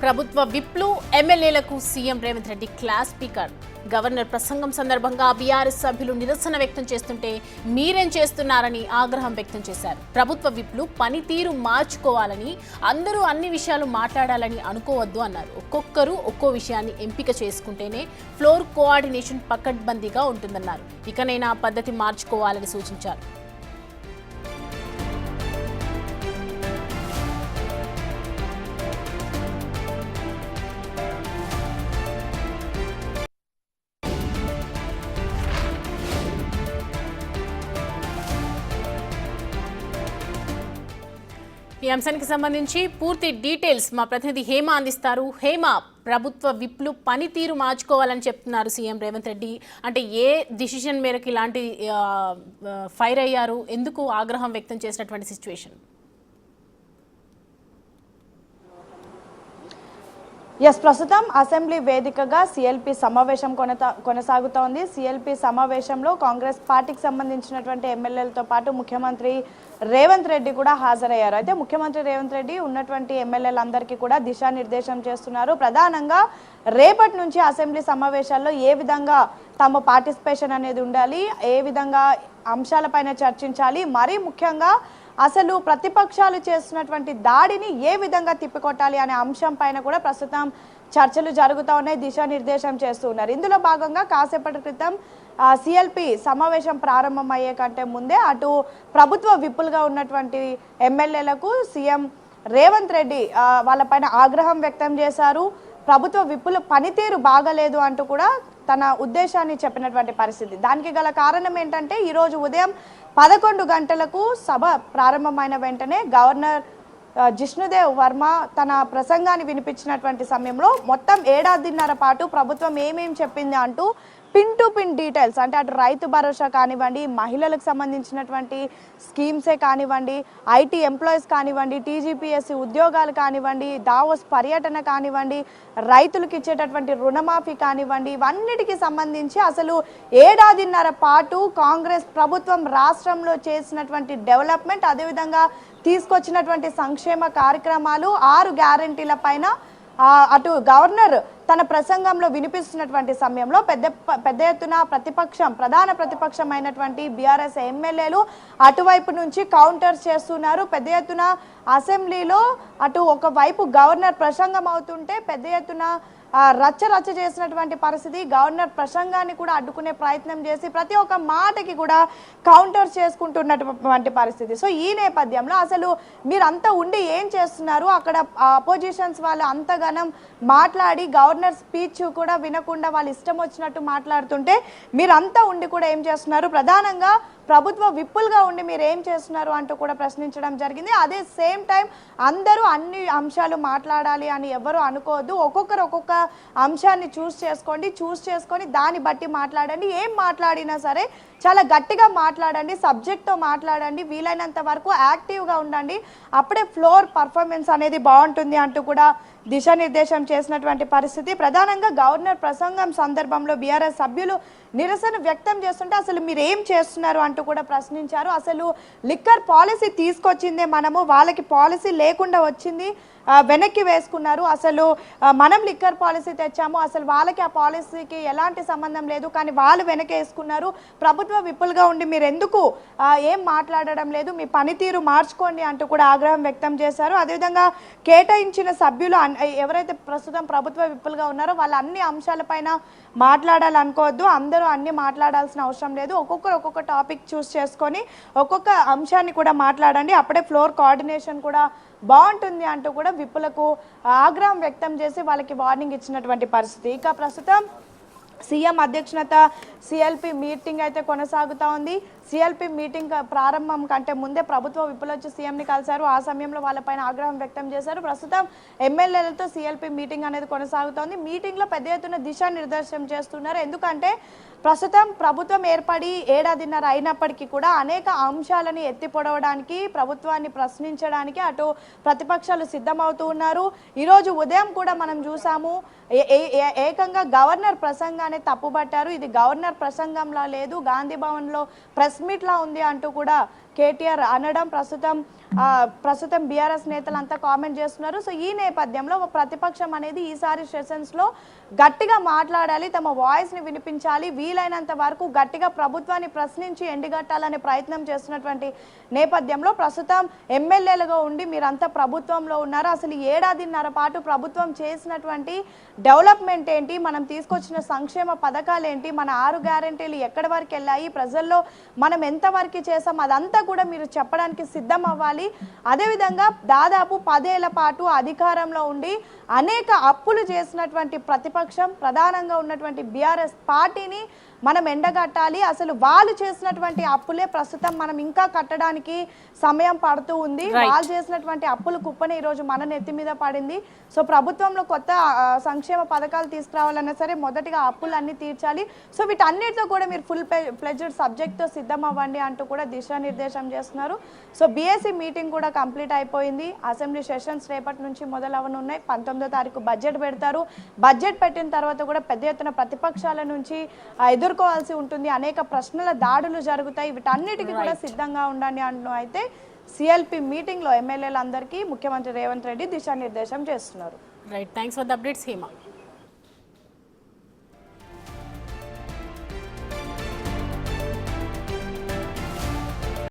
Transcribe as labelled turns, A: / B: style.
A: ప్రభుత్వ విప్లు ఎమ్మెల్యేలకు CM Revanth Reddy class speaker. Governor ప్రసంగం సందర్భంగా బీఆర్ఎస్ సభ్యులు నిరసన వ్యక్తం చేస్తుంటే మీరేం చేస్తున్నారని ఆగ్రహం వ్యక్తం చేశారు. ప్రభుత్వ విప్లు పనితీరు మార్చుకోవాలని, అందరూ అన్ని విషయాలు మాట్లాడాలని అనుకోవద్దు అన్నారు. ఒక్కొక్కరు ఒక్కో విషయాన్ని ఎంపిక చేసుకుంటేనే ఫ్లోర్ కోఆర్డినేషన్ పకడ్బందీగా ఉంటుందన్నారు. ఇకనైనా పద్ధతి మార్చుకోవాలని సూచించారు. ఈ అంశానికి సంబంధించి పూర్తి డీటెయిల్స్ మా ప్రతినిధి హేమ అందిస్తారు. హేమ, ప్రభుత్వ విప్లు పనితీరు మార్చుకోవాలని చెప్తున్నారు సీఎం రేవంత్ రెడ్డి. అంటే ఏ డిసిషన్ మేరకు ఇలాంటి ఫైర్ అయ్యారు, ఎందుకు ఆగ్రహం వ్యక్తం చేసినటువంటి సిచ్యువేషన్?
B: ప్రస్తుతం అసెంబ్లీ వేదికగా సిఎల్పి సమావేశం కొనసాగుతోంది. సిఎల్పి సమావేశంలో కాంగ్రెస్ పార్టీకి సంబంధించినటువంటి ఎమ్మెల్యేలతో పాటు ముఖ్యమంత్రి రేవంత్ రెడ్డి కూడా హాజరయ్యారు. అయితే ముఖ్యమంత్రి రేవంత్ రెడ్డి ఉన్నటువంటి ఎమ్మెల్యేలందరికీ కూడా దిశానిర్దేశం చేస్తున్నారు. ప్రధానంగా రేపటి నుంచి అసెంబ్లీ సమావేశాల్లో ఏ విధంగా తమ పార్టిసిపేషన్ అనేది ఉండాలి, ఏ విధంగా అంశాలపైన చర్చించాలి, మరీ ముఖ్యంగా అసలు ప్రతిపక్షాలు చేస్తున్నటువంటి దాడిని ఏ విధంగా తిప్పికొట్టాలి అనే అంశం పైన కూడా ప్రస్తుతం చర్చలు జరుగుతూ ఉన్నాయి, దిశానిర్దేశం చేస్తూ ఉన్నారు. ఇందులో భాగంగా కాసేపటి క్రితం సిఎల్పి సమావేశం ప్రారంభం అయ్యే కంటే ముందే అటు ప్రభుత్వ విప్పులుగా ఉన్నటువంటి ఎమ్మెల్యేలకు సీఎం రేవంత్ రెడ్డి వాళ్ళపైన ఆగ్రహం వ్యక్తం చేశారు. ప్రభుత్వ విప్పుల పనితీరు బాగలేదు అంటూ కూడా తన ఉద్దేశాన్ని చెప్పినటువంటి పరిస్థితి. దానికి గల కారణం ఏంటంటే ఈరోజు ఉదయం 11 గంటలకు సభ ప్రారంభమైన వెంటనే గవర్నర్ జిష్ణుదేవ్ వర్మ తన ప్రసంగాన్ని వినిపించినటువంటి సమయంలో మొత్తం ఏడాదిన్నర పాటు ప్రభుత్వం ఏమేం చెప్పింది అంటూ పిన్ టు పిన్ డీటెయిల్స్, అంటే అటు రైతు భరోసా కానివ్వండి, మహిళలకు సంబంధించినటువంటి స్కీమ్సే కానివ్వండి, ఐటీ ఎంప్లాయీస్ కానివ్వండి, టీజీపీఎస్సీ ఉద్యోగాలు కానివ్వండి, దావోస్ పర్యటన కానివ్వండి, రైతులకు ఇచ్చేటటువంటి రుణమాఫీ కానివ్వండి, ఇవన్నిటికీ సంబంధించి అసలు ఏడాదిన్నర పాటు కాంగ్రెస్ ప్రభుత్వం రాష్ట్రంలో చేసినటువంటి డెవలప్మెంట్, అదేవిధంగా తీసుకొచ్చినటువంటి సంక్షేమ కార్యక్రమాలు, 6 గ్యారంటీల పైన అటు గవర్నర్ తన ప్రసంగంలో వినిపిస్తున్నటువంటి సమయంలో పెద్ద ఎత్తున ప్రధాన ప్రతిపక్షం అయినటువంటి బీఆర్ఎస్ ఎమ్మెల్యేలు అటువైపు నుంచి కౌంటర్స్ చేస్తున్నారు. పెద్ద ఎత్తున అసెంబ్లీలో అటు ఒకవైపు గవర్నర్ ప్రసంగం అవుతుంటే పెద్ద ఎత్తున రచ్చ చేసినటువంటి పరిస్థితి. గవర్నర్ ప్రసంగాన్ని కూడా అడ్డుకునే ప్రయత్నం చేసి ప్రతి ఒక్క మాటకి కూడా కౌంటర్స్ చేసుకుంటున్నటువంటి పరిస్థితి. సో ఈ నేపథ్యంలో అసలు మీరంతా ఉండి ఏం చేస్తున్నారు, అక్కడ అపోజిషన్స్ వాళ్ళు అంతగానం మాట్లాడి గవర్నర్ స్పీచ్ కూడా వినకుండా వాళ్ళు ఇష్టం వచ్చినట్టు మాట్లాడుతుంటే మీరంతా ఉండి కూడా ఏం చేస్తున్నారు, ప్రధానంగా ప్రభుత్వ విప్పులుగా ఉండి మీరు ఏం చేస్తున్నారు అంటూ కూడా ప్రశ్నించడం జరిగింది. అదే సేమ్ టైం అందరూ అన్ని అంశాలు మాట్లాడాలి అని ఎవరు అనుకోవద్దు, ఒక్కొక్కరు ఒక్కొక్క అంశాన్ని చూస్ చేసుకొని దాన్ని బట్టి మాట్లాడండి. ఏం మాట్లాడినా సరే చాలా గట్టిగా మాట్లాడండి, సబ్జెక్ట్తో మాట్లాడండి, వీలైనంత వరకు యాక్టివ్గా ఉండండి, అప్పుడే ఫ్లోర్ పర్ఫార్మెన్స్ అనేది బాగుంటుంది అంటూ కూడా దిశానిర్దేశం చేసినటువంటి పరిస్థితి. ప్రధానంగా గవర్నర్ ప్రసంగం సందర్భంలో బీఆర్ఎస్ సభ్యులు నిరసన వ్యక్తం చేస్తుంటే అసలు మీరు ఏం చేస్తున్నారు అంటూ కూడా ప్రశ్నించారు. అసలు లిక్కర్ పాలసీ తీసుకొచ్చిందే మనము, వాళ్ళకి పాలసీ లేకుండా వచ్చింది వెనక్కి వేసుకున్నారు. అసలు మనం లిక్కర్ పాలసీ తెచ్చాము, అసలు వాళ్ళకి ఆ పాలసీకి ఎలాంటి సంబంధం లేదు, కానీ వాళ్ళు వెనక్కి వేసుకున్నారు. ప్రభుత్వ విప్పులుగా ఉండి మీరు ఎందుకు ఏం మాట్లాడడం లేదు, మీ పనితీరు మార్చుకోండి అంటూ కూడా ఆగ్రహం వ్యక్తం చేశారు. అదేవిధంగా కేటాయించిన సభ్యులు ఎవరైతే ప్రస్తుతం ప్రభుత్వ విప్పులుగా ఉన్నారో వాళ్ళ అన్ని అంశాలపైన మాట్లాడాలనుకోవద్దు, అందరూ అన్ని మాట్లాడాల్సిన అవసరం లేదు, ఒక్కొక్కరు ఒక్కొక్క టాపిక్ చూస్ చేసుకొని ఒక్కొక్క అంశాన్ని కూడా మాట్లాడండి, అప్పుడే ఫ్లోర్ కోఆర్డినేషన్ కూడా బాగుంటుంది అంటూ కూడా విప్పులకు ఆగ్రహం వ్యక్తం చేసి వాళ్ళకి వార్నింగ్ ఇచ్చినటువంటి పరిస్థితి. ఇక ప్రస్తుతం సీఎం అధ్యక్షత సిఎల్పి మీటింగ్ అయితే కొనసాగుతూ ఉంది. సిఎల్పి మీటింగ్ ప్రారంభం కంటే ముందే ప్రభుత్వ విప్పులు వచ్చి సీఎంని కలిశారు. ఆ సమయంలో వాళ్ళపైన ఆగ్రహం వ్యక్తం చేశారు. ప్రస్తుతం ఎమ్మెల్యేలతో సిఎల్పి మీటింగ్ అనేది కొనసాగుతోంది. మీటింగ్లో పెద్ద ఎత్తున దిశానిర్దేశం చేస్తున్నారు. ఎందుకంటే ప్రస్తుతం ప్రభుత్వం ఏర్పడి ఏడాదిన్నర అయినప్పటికీ కూడా అనేక అంశాలను ఎత్తిపొడవడానికి, ప్రభుత్వాన్ని ప్రశ్నించడానికి అటు ప్రతిపక్షాలు సిద్ధమవుతూ ఉన్నారు. ఈరోజు ఉదయం కూడా మనం చూసాము, ఏకంగా గవర్నర్ ప్రసంగాన్ని తీవ్రంగానే తప్పుపట్టారు. ఇది గవర్నర్ ప్రసంగంలా లేదు, గాంధీ భవన్లో ప్రెస్ మీట్లా ఉంది అంటూ కూడా కేటీఆర్ అనడం ప్రస్తుతం బీఆర్ఎస్ నేతలంతా కామెంట్ చేస్తున్నారు. సో ఈ నేపథ్యంలో ప్రతిపక్షం అనేది ఈసారి సెషన్స్లో గట్టిగా మాట్లాడాలి, తమ వాయిస్ని వినిపించాలి, వీలైనంత వరకు గట్టిగా ప్రభుత్వాన్ని ప్రశ్నించి ఎండిగట్టాలనే ప్రయత్నం చేస్తున్నటువంటి నేపథ్యంలో ప్రస్తుతం ఎమ్మెల్యేలుగా ఉండి మీరంతా ప్రభుత్వంలో ఉన్నారు. అసలు 1.5 ఏడాదిన్నర పాటు ప్రభుత్వం చేసినటువంటి డెవలప్మెంట్ ఏంటి, మనం తీసుకొచ్చిన సంక్షేమ పథకాలు ఏంటి, మన 6 గ్యారెంటీలు ఎక్కడి వరకు వెళ్ళాయి, ప్రజల్లో మనం ఎంతవరకు చేసాం, అదంతా కూడా మీరు చెప్పడానికి సిద్ధం అవ్వాలి. అదేవిధంగా దాదాపు 10 ఏళ్ల పాటు అధికారంలో ఉండి అనేక అప్పులు చేసినటువంటి ప్రతిపక్షం, ప్రధానంగా ఉన్నటువంటి బీఆర్ఎస్ పార్టీని మనం ఎండగట్టాలి. అసలు వాళ్ళు చేసినటువంటి అప్పులే ప్రస్తుతం మనం ఇంకా కట్టడానికి సమయం పడుతూ ఉంది. వాళ్ళు చేసినటువంటి అప్పుల కుప్పనే ఈరోజు మన నెత్తి మీద పడింది. సో ప్రభుత్వంలో కొత్త సంక్షేమ పథకాలు తీసుకురావాలన్నా సరే మొదటిగా అప్పులన్నీ తీర్చాలి. సో వీటన్నిటితో కూడా మీరు ఫుల్ ఫ్లెడ్జ్డ్ సబ్జెక్ట్తో సిద్ధం అవ్వండి అంటూ కూడా దిశానిర్దేశం చేస్తున్నారు. సో బీఎస్సీ మీటింగ్ కూడా కంప్లీట్ అయిపోయింది. అసెంబ్లీ సెషన్స్ రేపటి నుంచి మొదలవనున్నాయి. 19వ తారీఖు బడ్జెట్ పెడతారు. బడ్జెట్ పెట్టిన తర్వాత కూడా పెద్ద ఎత్తున ప్రతిపక్షాల నుంచి ఎదుర్కోవాల్సి ఉంటుంది. అనేక ప్రశ్నల దాడులు జరుగుతాయి. వీటన్నిటికీ కూడా సిద్ధంగా ఉండండి అంటూ అయితే సిఎల్పి మీటింగ్లో ఎమ్మెల్యేలందరికీ ముఖ్యమంత్రి రేవంత్ రెడ్డి దిశానిర్దేశం చేస్తున్నారు.
A: Right, thanks for the updates Hema.